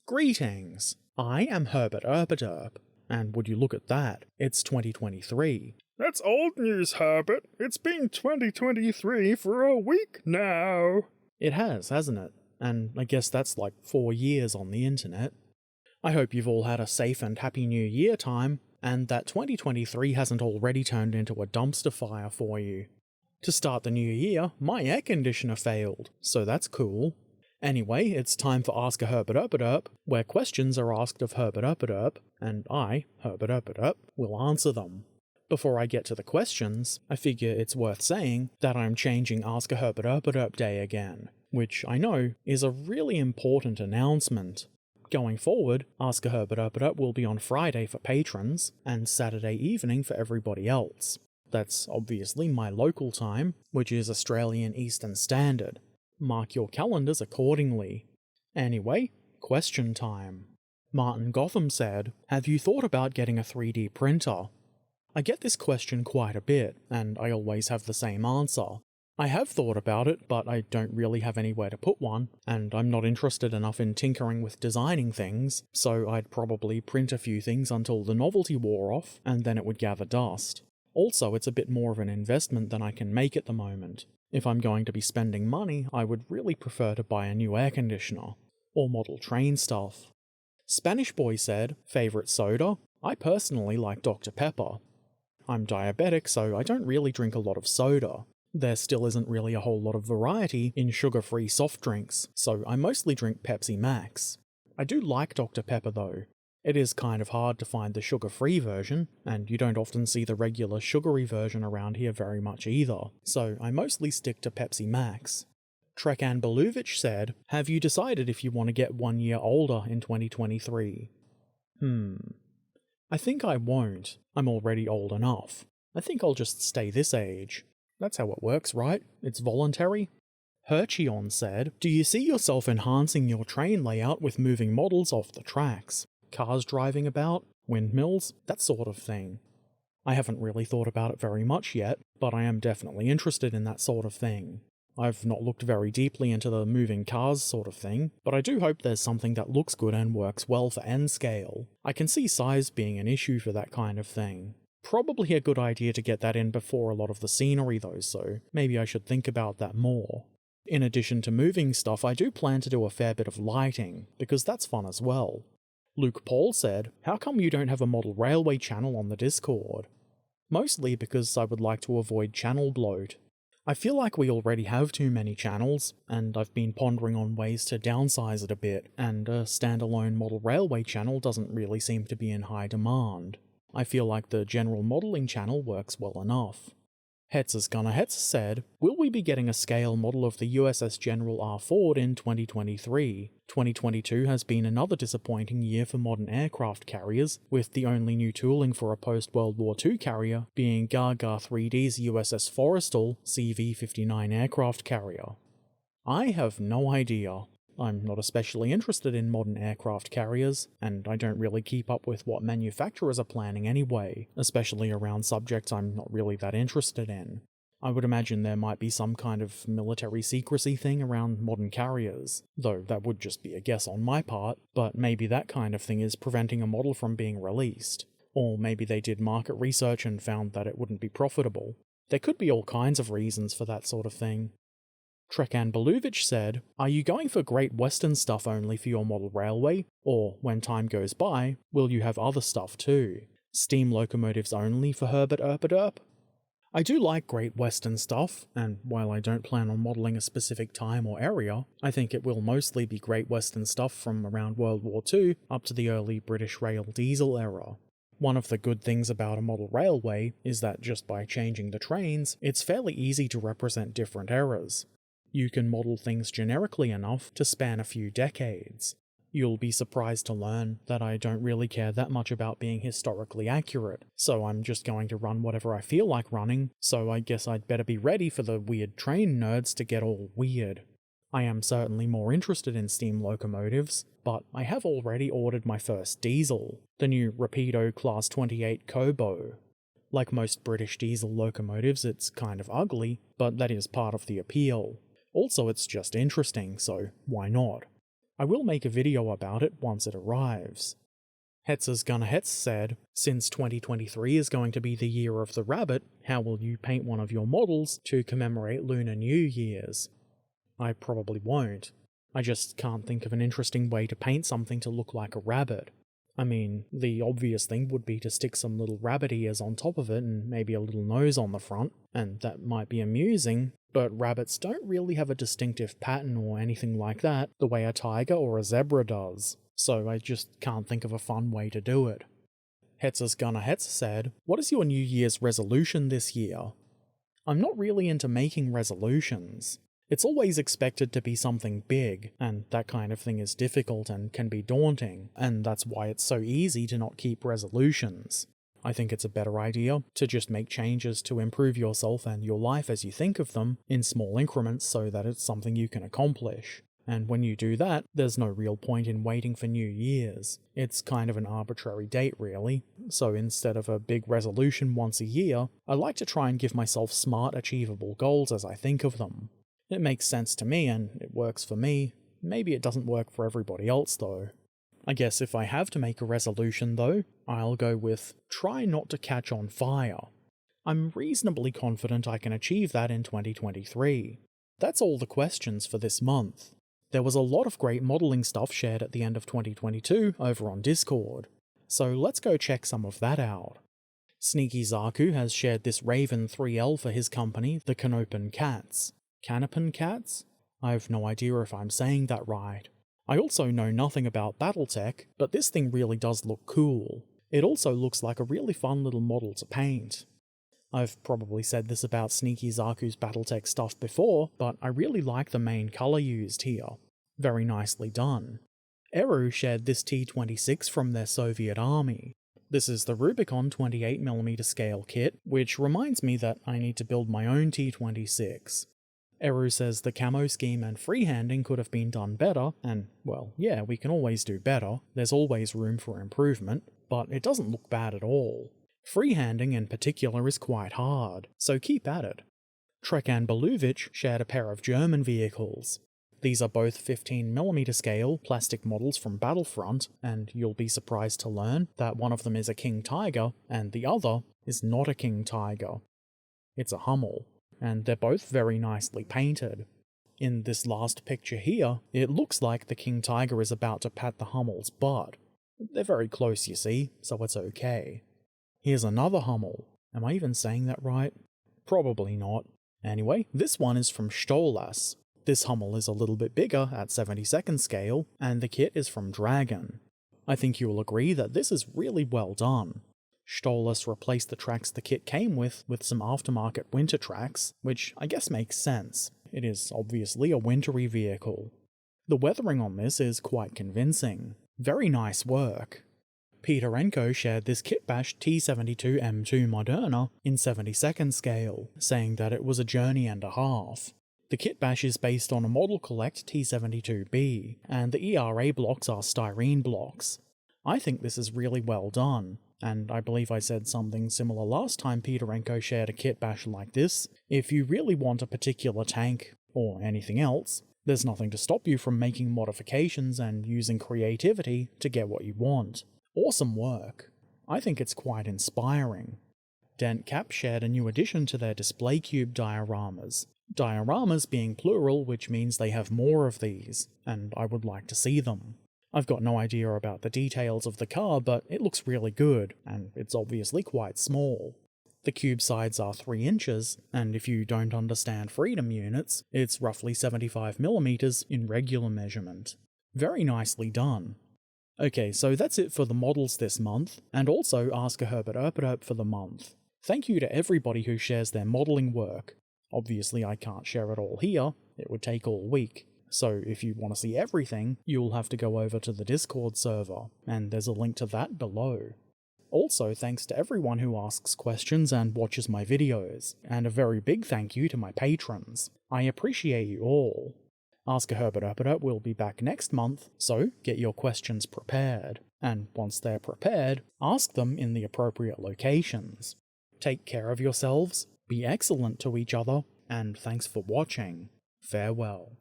Greetings! I am Herbert Erpaderp, and would you look at that, it's 2023. That's old news, Herbert. It's been 2023 for a week now. It has, hasn't it? And I guess that's like 4 years on the internet. I hope you've all had a safe and happy New Year time, and that 2023 hasn't already turned into a dumpster fire for you. To start the new year, my air conditioner failed, so that's cool. Anyway, it's time for Ask a Herbert Erpaderp, where questions are asked of Herbert Erpaderp, and I, Herbert Erpaderp, will answer them. Before I get to the questions, I figure it's worth saying that I'm changing Ask a Herbert Erpaderp Day again, which I know is a really important announcement. Going forward, Ask a Herbert Erpaderp will be on Friday for patrons, and Saturday evening for everybody else. That's obviously my local time, which is Australian Eastern Standard. Mark your calendars accordingly. Anyway, question time. Martin Gotham said, "Have you thought about getting a 3D printer?" I get this question quite a bit, and I always have the same answer. I have thought about it, but I don't really have anywhere to put one, and I'm not interested enough in tinkering with designing things, so I'd probably print a few things until the novelty wore off, and then it would gather dust. Also, it's a bit more of an investment than I can make at the moment. If I'm going to be spending money, I would really prefer to buy a new air conditioner, or model train stuff. Spanish Boy said, "Favourite soda? I personally like Dr. Pepper. I'm diabetic, so I don't really drink a lot of soda. There still isn't really a whole lot of variety in sugar-free soft drinks, so I mostly drink Pepsi Max. I do like Dr. Pepper though. It is kind of hard to find the sugar-free version, and you don't often see the regular sugary version around here very much either, so I mostly stick to Pepsi Max." Trekan Beluvic said, "Have you decided if you want to get 1 year older in 2023? I think I won't. I'm already old enough. I think I'll just stay this age. That's how it works, right? It's voluntary." Herchion said, "Do you see yourself enhancing your train layout with moving models off the tracks? Cars driving about, windmills, that sort of thing?" I haven't really thought about it very much yet, but I am definitely interested in that sort of thing. I've not looked very deeply into the moving cars sort of thing, but I do hope there's something that looks good and works well for N-scale. I can see size being an issue for that kind of thing. Probably a good idea to get that in before a lot of the scenery though, so maybe I should think about that more. In addition to moving stuff, I do plan to do a fair bit of lighting, because that's fun as well. Luke Paul said, "How come you don't have a model railway channel on the Discord?" Mostly because I would like to avoid channel bloat. I feel like we already have too many channels, and I've been pondering on ways to downsize it a bit, and a standalone model railway channel doesn't really seem to be in high demand. I feel like the general modelling channel works well enough. Hetz's Gunner Hetz said, "Will we be getting a scale model of the USS General R. Ford in 2023? 2022 has been another disappointing year for modern aircraft carriers, with the only new tooling for a post-World War II carrier being Gaga 3D's USS Forrestal CV-59 aircraft carrier." I have no idea. I'm not especially interested in modern aircraft carriers, and I don't really keep up with what manufacturers are planning anyway, especially around subjects I'm not really that interested in. I would imagine there might be some kind of military secrecy thing around modern carriers, though that would just be a guess on my part, but maybe that kind of thing is preventing a model from being released. Or maybe they did market research and found that it wouldn't be profitable. There could be all kinds of reasons for that sort of thing. Trekan Beluvic said, "Are you going for Great Western stuff only for your model railway? Or, when time goes by, will you have other stuff too? Steam locomotives only for Herbert Erpaderp?" I do like Great Western stuff, and while I don't plan on modelling a specific time or area, I think it will mostly be Great Western stuff from around World War II up to the early British Rail diesel era. One of the good things about a model railway is that just by changing the trains, it's fairly easy to represent different eras. You can model things generically enough to span a few decades. You'll be surprised to learn that I don't really care that much about being historically accurate, so I'm just going to run whatever I feel like running, so I guess I'd better be ready for the weird train nerds to get all weird. I am certainly more interested in steam locomotives, but I have already ordered my first diesel, the new Rapido Class 28 Kobo. Like most British diesel locomotives, it's kind of ugly, but that is part of the appeal. Also, it's just interesting, so why not? I will make a video about it once it arrives. Hetz's Gunner Hetz said, since 2023 is going to be the year of the rabbit, how will you paint one of your models to commemorate Lunar New Year's? I probably won't. I just can't think of an interesting way to paint something to look like a rabbit. I mean, the obvious thing would be to stick some little rabbit ears on top of it and maybe a little nose on the front, and that might be amusing, but rabbits don't really have a distinctive pattern or anything like that the way a tiger or a zebra does, so I just can't think of a fun way to do it. Hetz's Gunner Hetz said, what is your New Year's resolution this year? I'm not really into making resolutions. It's always expected to be something big, and that kind of thing is difficult and can be daunting, and that's why it's so easy to not keep resolutions. I think it's a better idea to just make changes to improve yourself and your life as you think of them in small increments so that it's something you can accomplish. And when you do that, there's no real point in waiting for New Year's. It's kind of an arbitrary date, really. So instead of a big resolution once a year, I like to try and give myself smart, achievable goals as I think of them. It makes sense to me, and it works for me. Maybe it doesn't work for everybody else, though. I guess if I have to make a resolution, though, I'll go with try not to catch on fire. I'm reasonably confident I can achieve that in 2023. That's all the questions for this month. There was a lot of great modelling stuff shared at the end of 2022 over on Discord, so let's go check some of that out. Sneaky Zaku has shared this Raven 3L for his company, the Canopen Cats. Canopen Cats? I've no idea if I'm saying that right. I also know nothing about Battletech, but this thing really does look cool. It also looks like a really fun little model to paint. I've probably said this about Sneaky Zaku's Battletech stuff before, but I really like the main colour used here. Very nicely done. Eru shared this T-26 from their Soviet army. This is the Rubicon 28mm scale kit, which reminds me that I need to build my own T-26. Eru says the camo scheme and freehanding could have been done better, and, well, yeah, we can always do better, there's always room for improvement, but it doesn't look bad at all. Freehanding in particular is quite hard, so keep at it. Trekan Beluvic shared a pair of German vehicles. These are both 15mm scale plastic models from Battlefront, and you'll be surprised to learn that one of them is a King Tiger, and the other is not a King Tiger. It's a Hummel. And they're both very nicely painted. In this last picture here, it looks like the King Tiger is about to pat the Hummel's butt. They're very close, you see, so it's okay. Here's another Hummel. Am I even saying that right? Probably not. Anyway, this one is from Stolas. This Hummel is a little bit bigger at 72nd scale, and the kit is from Dragon. I think you'll agree that this is really well done. Stolas replaced the tracks the kit came with some aftermarket winter tracks, which I guess makes sense. It is obviously a wintry vehicle. The weathering on this is quite convincing. Very nice work. Peterenko shared this Kitbash T72 M2 Moderna in 72nd scale, saying that it was a journey and a half. The Kitbash is based on a Model Collect T72B, and the ERA blocks are styrene blocks. I think this is really well done. And I believe I said something similar last time Peterenko shared a kit bash like this. If you really want a particular tank, or anything else, there's nothing to stop you from making modifications and using creativity to get what you want. Awesome work. I think it's quite inspiring. Dent Cap shared a new addition to their display cube dioramas. Dioramas being plural, which means they have more of these, and I would like to see them. I've got no idea about the details of the car, but it looks really good, and it's obviously quite small. The cube sides are 3 inches, and if you don't understand freedom units, it's roughly 75mm in regular measurement. Very nicely done. Okay, so that's it for the models this month, and also Ask a Herbert Erpaderp for the month. Thank you to everybody who shares their modelling work. Obviously I can't share it all here, it would take all week. So if you want to see everything, you'll have to go over to the Discord server, and there's a link to that below. Also, thanks to everyone who asks questions and watches my videos, and a very big thank you to my patrons. I appreciate you all. Ask a Herbert Erpaderp will be back next month, so get your questions prepared. And once they're prepared, ask them in the appropriate locations. Take care of yourselves, be excellent to each other, and thanks for watching. Farewell.